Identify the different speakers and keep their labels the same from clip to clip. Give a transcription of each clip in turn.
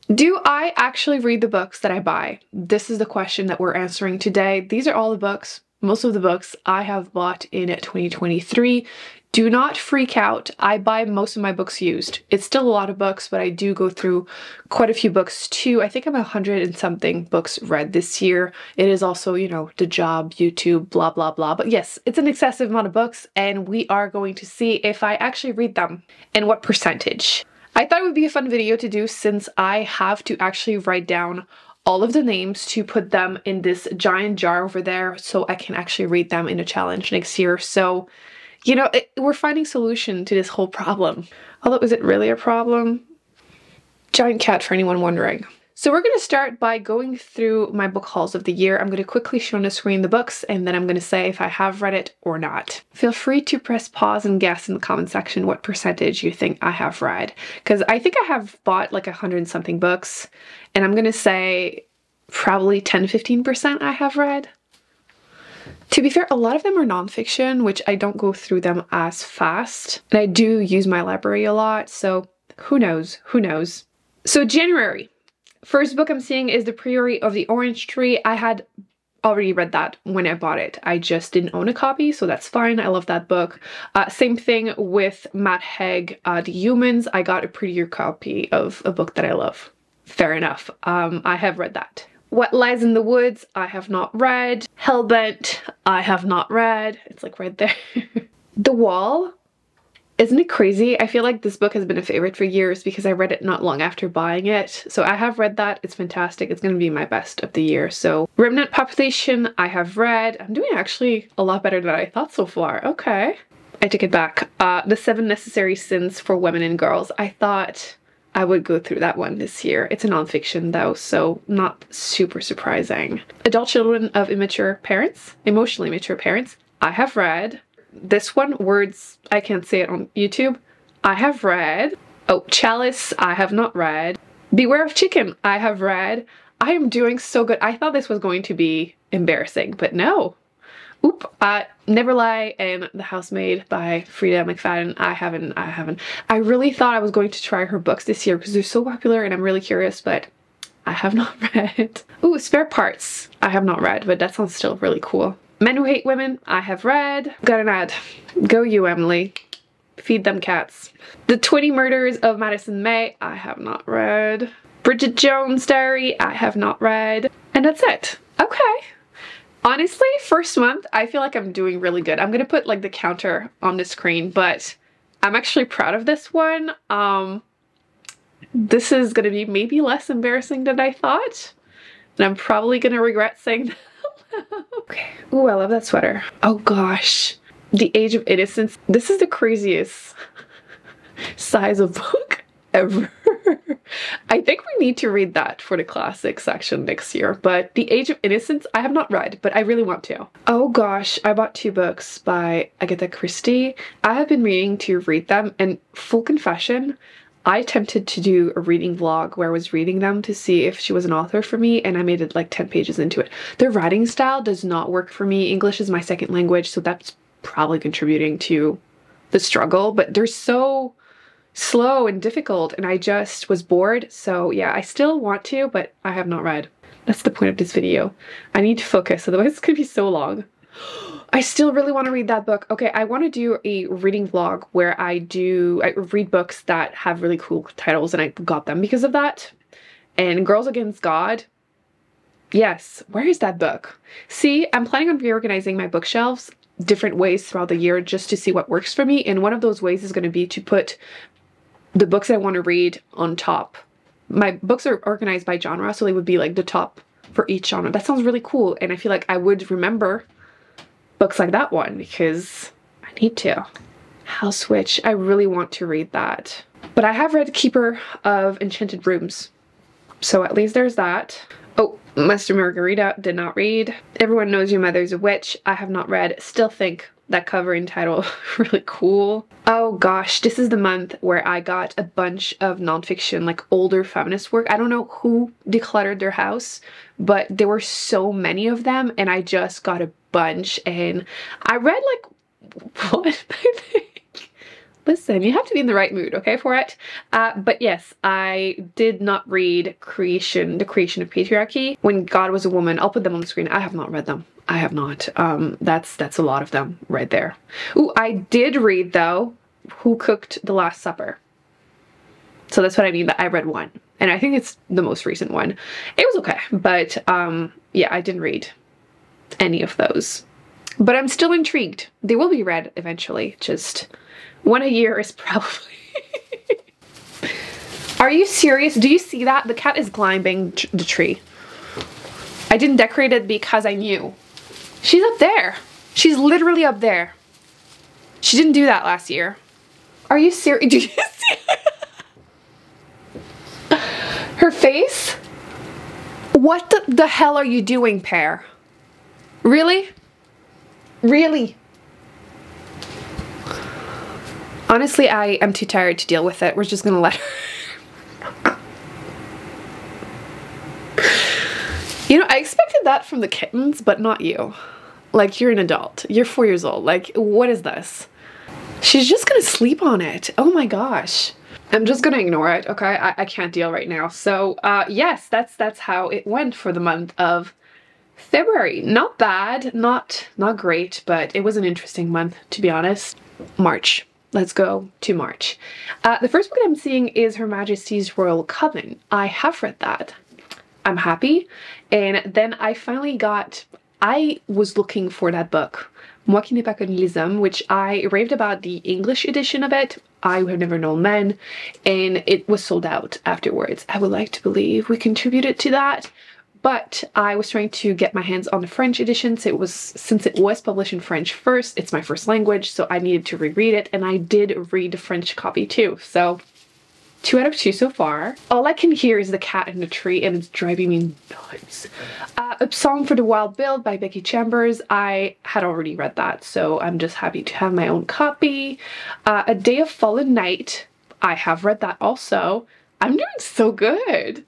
Speaker 1: Do I actually read the books that I buy? This is the question that we're answering today. These are all the books, most of the books I have bought in 2023. Do not freak out. I buy most of my books used. It's still a lot of books, but I do go through quite a few books too. I think I'm 100 and something books read this year. It is also, you know, the job, YouTube, blah, blah, blah. But yes, it's an excessive amount of books, and we are going to see if I actually read them and what percentage. I thought it would be a fun video to do since I have to actually write down all of the names to put them in this giant jar over there so I can actually read them in a challenge next year. So, you know, we're finding solution to this whole problem. Although, is it really a problem? Giant cat for anyone wondering. So we're going to start by going through my book hauls of the year. I'm going to quickly show on the screen the books, and then I'm going to say if I have read it or not. Feel free to press pause and guess in the comment section what percentage you think I have read. Because I think I have bought like 100 something books, and I'm going to say probably 10–15% I have read. To be fair, a lot of them are nonfiction, which I don't go through them as fast. And I do use my library a lot, so who knows? Who knows? So January. First book I'm seeing is The Priory of the Orange Tree. I had already read that when I bought it. I just didn't own a copy, so that's fine. I love that book. Same thing with Matt Haig, The Humans. I got a prettier copy of a book that I love. Fair enough. I have read that. What Lies in the Woods, I have not read. Hellbent, I have not read. It's like right there. The Wall. Isn't it crazy? I feel like this book has been a favorite for years because I read it not long after buying it. So I have read that. It's fantastic. It's going to be my best of the year. So Remnant Population, I have read. I'm doing actually a lot better than I thought so far. Okay. I take it back. The 7 Necessary Sins for Women and Girls. I thought I would go through that one this year. It's a nonfiction though, so not super surprising. Adult Children of Immature Parents, Emotionally Immature Parents. I have read. This one, Words, I can't say it on YouTube. I have read. Oh, Chalice, I have not read. Beware of Chicken, I have read. I am doing so good. I thought this was going to be embarrassing, but no. Oop, Never Lie and The Housemaid by Frida McFadden. I haven't. I really thought I was going to try her books this year because they're so popular and I'm really curious, but I have not read. Ooh, Spare Parts, I have not read, but that sounds still really cool. Men Who Hate Women, I have read. Got an ad. Go you, Emily. Feed them cats. The 20 Murders of Madison May, I have not read. Bridget Jones' Diary, I have not read. And that's it. Okay. Honestly, first month, I feel like I'm doing really good. I'm gonna put like the counter on the screen, but I'm actually proud of this one. This is gonna be maybe less embarrassing than I thought. And I'm probably gonna regret saying that. Okay. Ooh, I love that sweater. Oh gosh. The Age of Innocence. This is the craziest size of book ever. I think we need to read that for the classic section next year, but The Age of Innocence I have not read, but I really want to. Oh gosh, I bought 2 books by Agatha Christie. I have been meaning to read them, and full confession, I attempted to do a reading vlog where I was reading them to see if she was an author for me, and I made it like 10 pages into it. Their writing style does not work for me. English is my second language, so that's probably contributing to the struggle, but they're so slow and difficult, and I just was bored. So yeah, I still want to, but I have not read. That's the point of this video. I need to focus, otherwise it's gonna be so long. I still really want to read that book. Okay, I want to do a reading vlog where I read books that have really cool titles, and I got them because of that. And Girls Against God. Yes, where is that book? See, I'm planning on reorganizing my bookshelves different ways throughout the year just to see what works for me. And one of those ways is going to be to put the books I want to read on top. My books are organized by genre, so they would be like the top for each genre. That sounds really cool, and I feel like I would remember books like that one because I need to. House Witch, I really want to read that. But I have read Keeper of Enchanted Rooms, so at least there's that. Oh, Master Margarita, did not read. Everyone Knows Your Mother's a Witch, I have not read. Still think that cover and title really cool. Oh gosh, this is the month where I got a bunch of nonfiction, like older feminist work. I don't know who decluttered their house, but there were so many of them, and I just got a bunch, and I read like one, I think. Listen, you have to be in the right mood, okay, for it. But yes, I did not read The Creation of Patriarchy. When God Was a Woman. I'll put them on the screen. I have not read them. I have not. That's a lot of them right there. Ooh, I did read, though, Who Cooked the Last Supper. So that's what I mean, that I read one. And I think it's the most recent one. It was okay, but yeah, I didn't read any of those. But I'm still intrigued. They will be read eventually, just one a year is probably... Are you serious? Do you see that? The cat is climbing the tree. I didn't decorate it because I knew. She's up there. She's literally up there. She didn't do that last year. Are you serious? Do you see her face? What the hell are you doing, Pear? Really? Really? Honestly, I am too tired to deal with it. We're just gonna let her. You know, I expected that from the kittens, but not you. Like, you're an adult. You're 4 years old. Like, what is this? She's just gonna sleep on it. Oh my gosh. I'm just gonna ignore it, okay? I can't deal right now. So, yes, that's how it went for the month of February. Not bad, not great, but it was an interesting month, to be honest. March. Let's go to March. The first book I'm seeing is Her Majesty's Royal Coven. I have read that. I'm happy. And then I finally got... I was looking for that book, Moi qui n'ai pas connu les hommes, which I raved about the English edition of it. I Have Never Known Men, and it was sold out afterwards. I would like to believe we contributed to that. But I was trying to get my hands on the French edition, so since it was published in French first, it's my first language, so I needed to reread it, and I did read the French copy too, so 2 out of 2 so far. All I can hear is the cat in the tree, and it's driving me nuts. A Song for the Wild Bill by Becky Chambers. I had already read that, so I'm just happy to have my own copy. A Day of Fallen Night. I have read that also. I'm doing so good.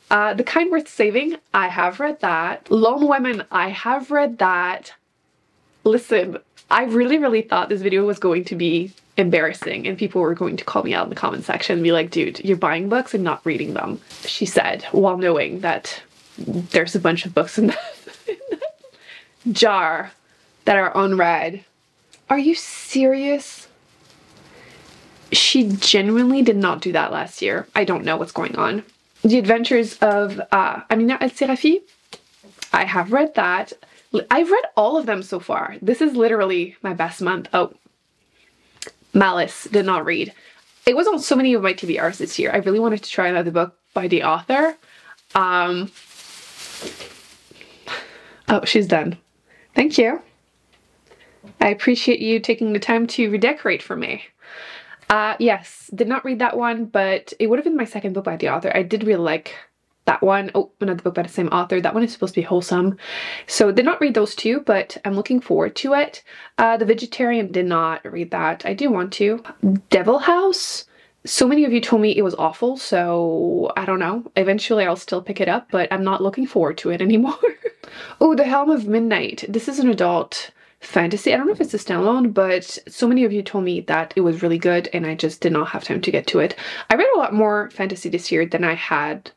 Speaker 1: The Kind Worth Saving, I have read that. Lone Women, I have read that. Listen, I really thought this video was going to be embarrassing and people were going to call me out in the comment section and be like, dude, you're buying books and not reading them, she said, while knowing that there's a bunch of books in that jar that are unread. Are you serious? She genuinely did not do that last year. I don't know what's going on. The Adventures of Amina El-Sirafi. I have read that. I've read all of them so far. This is literally my best month. Oh, Malice, did not read. It was on so many of my TBRs this year. I really wanted to try another book by the author. Oh, she's done. Thank you. I appreciate you taking the time to redecorate for me. Yes, did not read that one, but it would have been my second book by the author. I did really like that one. Oh, another book by the same author. That one is supposed to be wholesome. So did not read those two, but I'm looking forward to it. The Vegetarian, did not read that. I do want to. Devil House. So many of you told me it was awful, so I don't know. Eventually I'll still pick it up, but I'm not looking forward to it anymore. Oh, The Helm of Midnight. This is an adult fantasy. I don't know if it's a standalone, but so many of you told me that it was really good and I just did not have time to get to it. I read a lot more fantasy this year than I had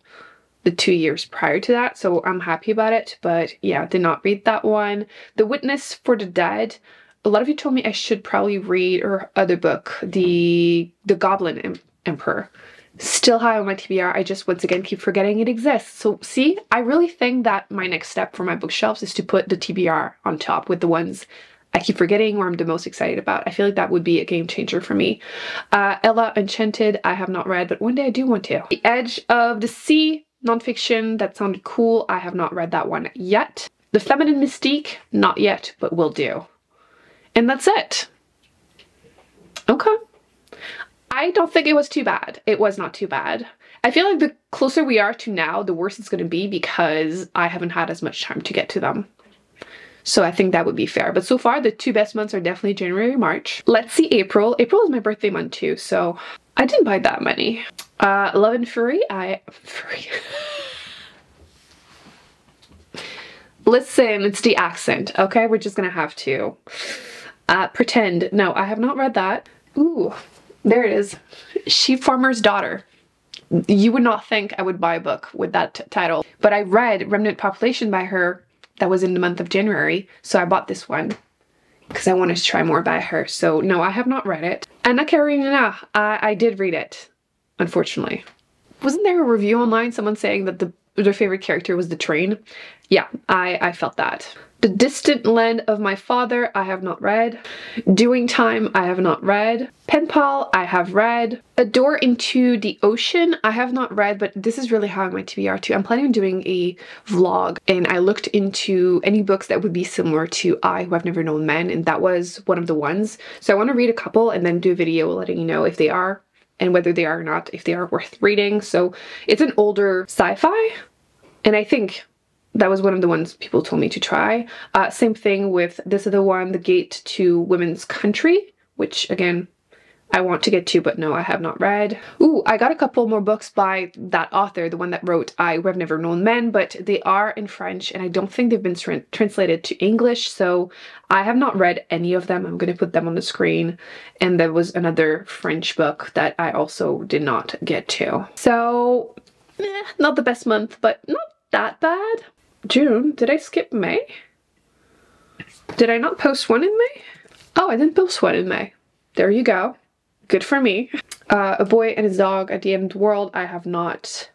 Speaker 1: the 2 years prior to that, so I'm happy about it, but yeah, did not read that one. The Witness for the Dead. A lot of you told me I should probably read her other book, The Goblin Emperor. Still high on my TBR. I just once again keep forgetting it exists. So see, I really think that my next step for my bookshelves is to put the TBR on top with the ones I keep forgetting or I'm the most excited about. I feel like that would be a game changer for me. Ella Enchanted, I have not read, but one day I do want to. The Edge of the Sea, nonfiction, that sounded cool. I have not read that one yet. The Feminine Mystique, not yet, but will do. And that's it. Okay. I don't think it was too bad. It was not too bad. I feel like the closer we are to now, the worse it's going to be because I haven't had as much time to get to them. So I think that would be fair. But so far, the 2 best months are definitely January and March. Let's see April. April is my birthday month too, so I didn't buy that many. Love and Fury. Listen, it's the accent, okay? We're just gonna have to pretend. No, I have not read that. Ooh, There it is. Sheep Farmer's Daughter. You would not think I would buy a book with that title, but I read Remnant Population by her. That was in the month of January, so I bought this one because I wanted to try more by her. So no, I have not read it. Anna Karenina, I did read it, unfortunately. Wasn't there a review online, someone saying that their favorite character was the train? Yeah, I felt that. The Distant Land of My Father, I have not read. Doing Time, I have not read. Pen Pal, I have read. A Door into the Ocean, I have not read, but this is really high on my TBR too. I'm planning on doing a vlog, and I looked into any books that would be similar to I Who Have Never Known Men, and that was one of the ones. So I want to read a couple and then do a video letting you know if they are, and whether they are or not, if they are worth reading. So it's an older sci-fi, and I think that was one of the ones people told me to try. Same thing with this other one, The Gate to Women's Country, which again, I want to get to, but no, I have not read. Ooh, I got a couple more books by that author, the one that wrote I Who Have Never Known Men, but they are in French, and I don't think they've been translated to English, so I have not read any of them. I'm going to put them on the screen. And there was another French book that I also did not get to. So, not the best month, but not that bad. June, did I skip May? Did I not post one in May? Oh, I didn't post one in May. There you go. Good for me. A Boy and His Dog at the End of the World, I have not,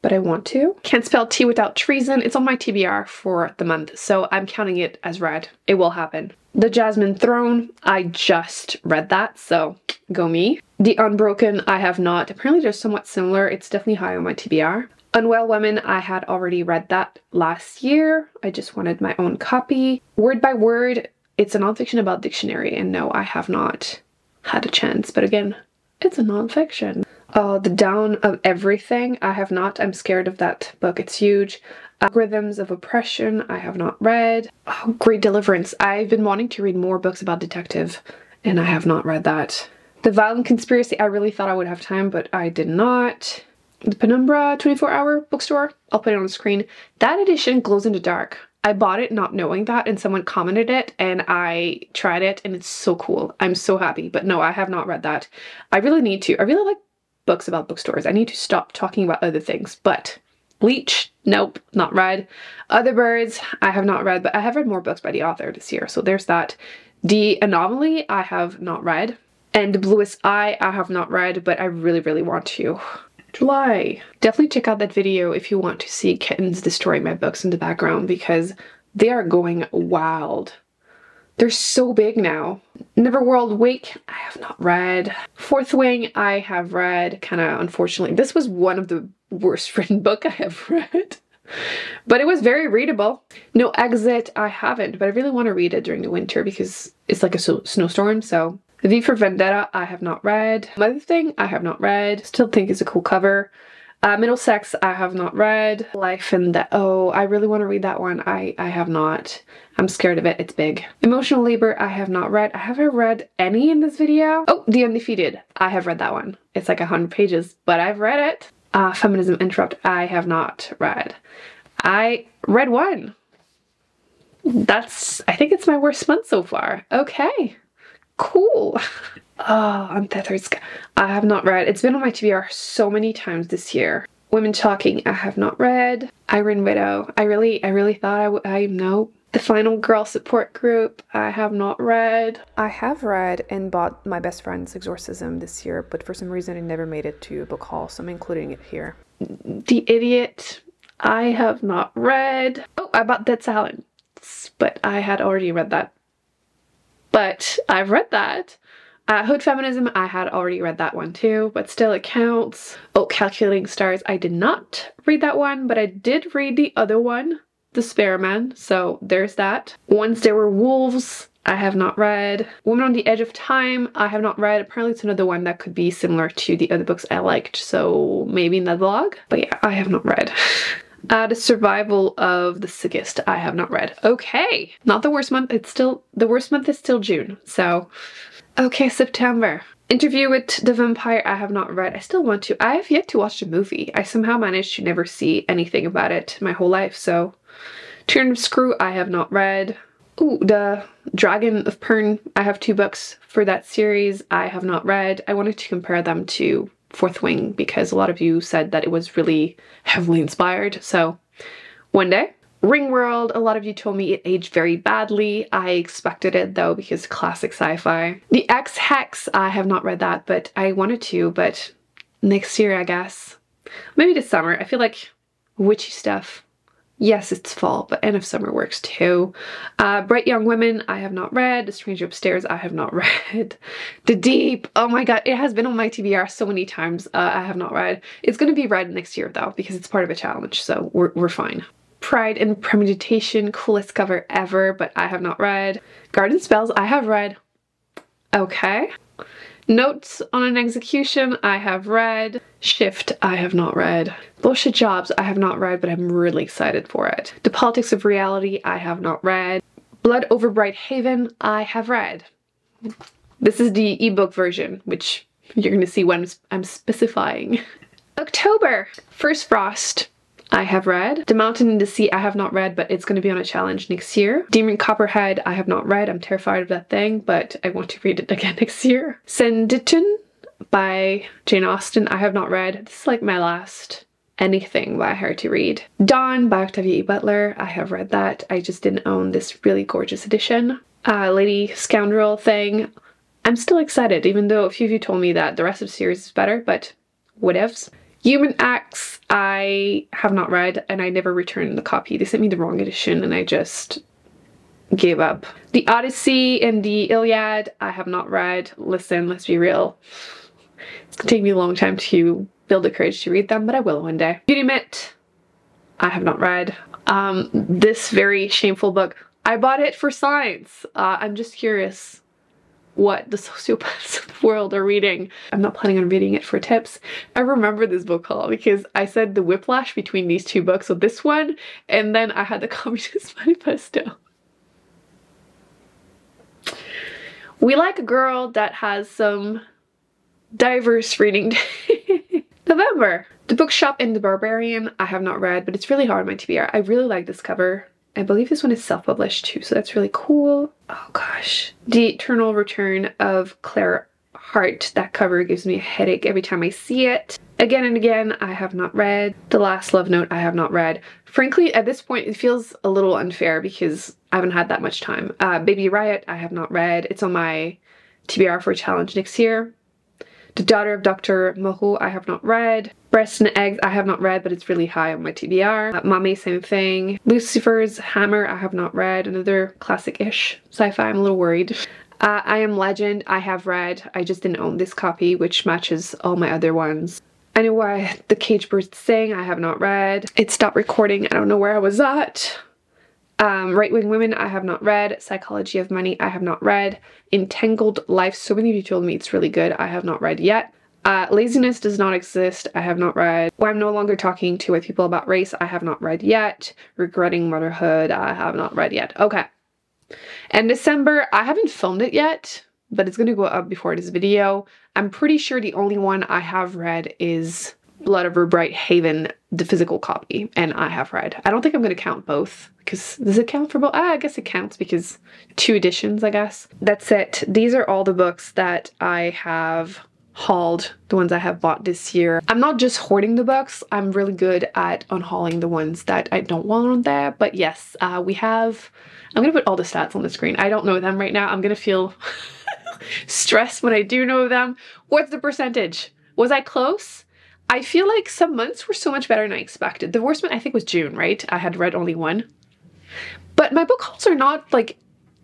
Speaker 1: but I want to. Can't Spell Tea Without Treason. It's on my TBR for the month, so I'm counting it as read. It will happen. The Jasmine Throne, I just read that, so go me. The Unbroken, I have not. Apparently they're somewhat similar. It's definitely high on my TBR. Unwell Women, I had already read that last year. I just wanted my own copy. Word by Word, it's a nonfiction about dictionary, and no, I have not had a chance, but again, it's a nonfiction. The Down of Everything, I have not. I'm scared of that book. It's huge. Algorithms of Oppression, I have not read. Oh, Great Deliverance. I've been wanting to read more books about detective, and I have not read that. The Violent Conspiracy, I really thought I would have time, but I did not. The Penumbra 24-hour bookstore, I'll put it on the screen. That edition glows in the dark. I bought it not knowing that, and someone commented it, and I tried it, and it's so cool. I'm so happy, but no, I have not read that. I really need to. I really like books about bookstores. I need to stop talking about other things, but Bleach, nope, not read. Other Birds, I have not read, but I have read more books by the author this year, so there's that. The Anomaly, I have not read. And The Bluest Eye, I have not read, but I really, really want to. July. Definitely check out that video if you want to see kittens destroy my books in the background, because they are going wild. They're so big now. Neverworld Wake, I have not read. Fourth Wing, I have read, kind of unfortunately. This was one of the worst written book I have read, but it was very readable. No Exit, I haven't, but I really want to read it during the winter because it's like a snowstorm, so. V for Vendetta, I have not read. Mother Thing, I have not read. Still think it's a cool cover. Middlesex, I have not read. Life and Death, oh, I really want to read that one. I have not. I'm scared of it. It's big. Emotional Labor, I have not read. I haven't read any in this video. Oh, The Undefeated, I have read that one. It's like 100 pages, but I've read it. Feminism Interrupt, I have not read. I read one. I think it's my worst month so far. Okay. Cool. Oh, Untethered Sky, I have not read. It's been on my TBR so many times this year. Women Talking, I have not read. Iron Widow, I really thought I know. The Final Girl Support Group, I have not read. I have read and bought My Best Friend's Exorcism this year, but for some reason it never made it to a book haul, so I'm including it here. The Idiot, I have not read. Oh, I bought Dead Silence, but I had already read that. But I've read that. Hood Feminism, I had already read that one too, but still it counts. Oh, Calculating Stars, I did not read that one, but I did read the other one, The Spiderman, so there's that. Once There Were Wolves, I have not read. Woman on the Edge of Time, I have not read. Apparently it's another one that could be similar to the other books I liked, so maybe in that vlog. But yeah, I have not read. The Survival of the Sickest, I have not read. Okay, not the worst month. The worst month is still June, so. Okay, September. Interview with the Vampire, I have not read. I still want to. I have yet to watch the movie. I somehow managed to never see anything about it my whole life, so. Turn of Screw, I have not read. Ooh, the Dragon of Pern. I have 2 books for that series I have not read. I wanted to compare them to Fourth Wing because a lot of you said that it was really heavily inspired. So one day. Ringworld, a lot of you told me it aged very badly. I expected it though because classic sci-fi. The X-Hex, I have not read that, but I wanted to, but next year I guess. Maybe this summer. I feel like witchy stuff. Yes, it's fall, but end of summer works too. Bright Young Women, I have not read. The Stranger Upstairs, I have not read. The Deep, oh my god, it has been on my TBR so many times. I have not read. It's going to be read next year though, because it's part of a challenge, so we're fine. Pride and Premeditation, coolest cover ever, but I have not read. Garden Spells, I have read. Okay. Notes on an Execution, I have read. Shift, I have not read. Bullshit Jobs, I have not read, but I'm really excited for it. The Politics of Reality, I have not read. Blood Over Bright Haven, I have read. This is the ebook version, which you're going to see when I'm specifying. October, First Frost, I have read. The Mountain and the Sea, I have not read, but it's going to be on a challenge next year. Demon Copperhead, I have not read. I'm terrified of that thing, but I want to read it again next year. Sanditon by Jane Austen, I have not read. This is like my last anything by her to read. Dawn by Octavia E. Butler, I have read that. I just didn't own this really gorgeous edition. Lady Scoundrel thing, I'm still excited, even though a few of you told me that the rest of the series is better, but whatevs. Human Acts, I have not read, and I never returned the copy. They sent me the wrong edition, and I just gave up. The Odyssey and the Iliad, I have not read. Listen, let's be real. It's gonna take me a long time to build the courage to read them, but I will one day. Beauty Myth, I have not read. This very shameful book, I bought it for science. I'm just curious what the sociopaths of the world are reading. I'm not planning on reading it for tips. I remember this book haul because I said the whiplash between these 2 books, so this one, and then I had the Communist Manifesto. We like a girl that has some diverse reading. November, The Bookshop and the Barbarian, I have not read, but it's really hard on my TBR. I really like this cover. I believe this one is self-published too, so that's really cool. Oh gosh. The Eternal Return of Claire Hart. That cover gives me a headache every time I see it. Again and Again, I have not read. The Last Love Note, I have not read. Frankly, at this point, it feels a little unfair because I haven't had that much time. Baby Riot, I have not read. It's on my TBR for a challenge next year. The Daughter of Dr. Moreau, I have not read. Breasts and Eggs, I have not read, but it's really high on my TBR. Mommy, same thing. Lucifer's Hammer, I have not read. Another classic-ish sci-fi, I'm a little worried. I Am Legend, I have read. I just didn't own this copy, which matches all my other ones. I Know Why the Cage Birds Sing, I have not read. It stopped recording, I don't know where I was at. Right Wing Women, I have not read. Psychology of Money, I have not read. Entangled Life, so many of you told me it's really good. I have not read yet. Laziness Does Not Exist, I have not read. Why I'm No Longer Talking to White People About Race, I have not read yet. Regretting Motherhood, I have not read yet. Okay. And December, I haven't filmed it yet, but it's gonna go up before this video. I'm pretty sure the only one I have read is Blood Over Bright Haven, the physical copy, and I have read. I don't think I'm going to count both, because does it count for both? I guess it counts because 2 editions, I guess. That's it. These are all the books that I have hauled, the ones I have bought this year. I'm not just hoarding the books, I'm really good at unhauling the ones that I don't want on there, but yes, we have, I'm going to put all the stats on the screen. I don't know them right now. I'm going to feel stressed when I do know them. What's the percentage? Was I close? I feel like some months were so much better than I expected. The worst month I think was June, right? I had read only 1. But my book hauls are not like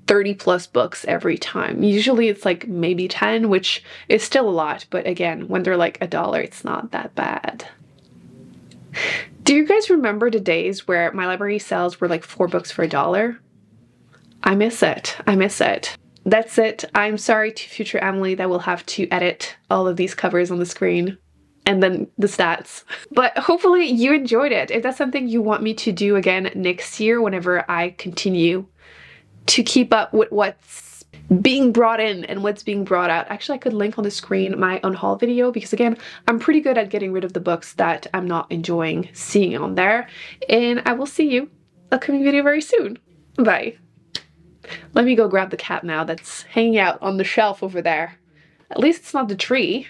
Speaker 1: 30+ books every time. Usually it's like maybe 10, which is still a lot. But again, when they're like $1, it's not that bad. Do you guys remember the days where my library sales were like 4 books for $1? I miss it. I miss it. That's it. I'm sorry to future Emily that will have to edit all of these covers on the screen. And then the stats. But hopefully you enjoyed it. If that's something you want me to do again next year, whenever I continue to keep up with what's being brought in and what's being brought out. Actually, I could link on the screen my unhaul video because again, I'm pretty good at getting rid of the books that I'm not enjoying seeing on there. And I will see you upcoming video very soon. Bye. Let me go grab the cat now that's hanging out on the shelf over there. At least it's not the tree.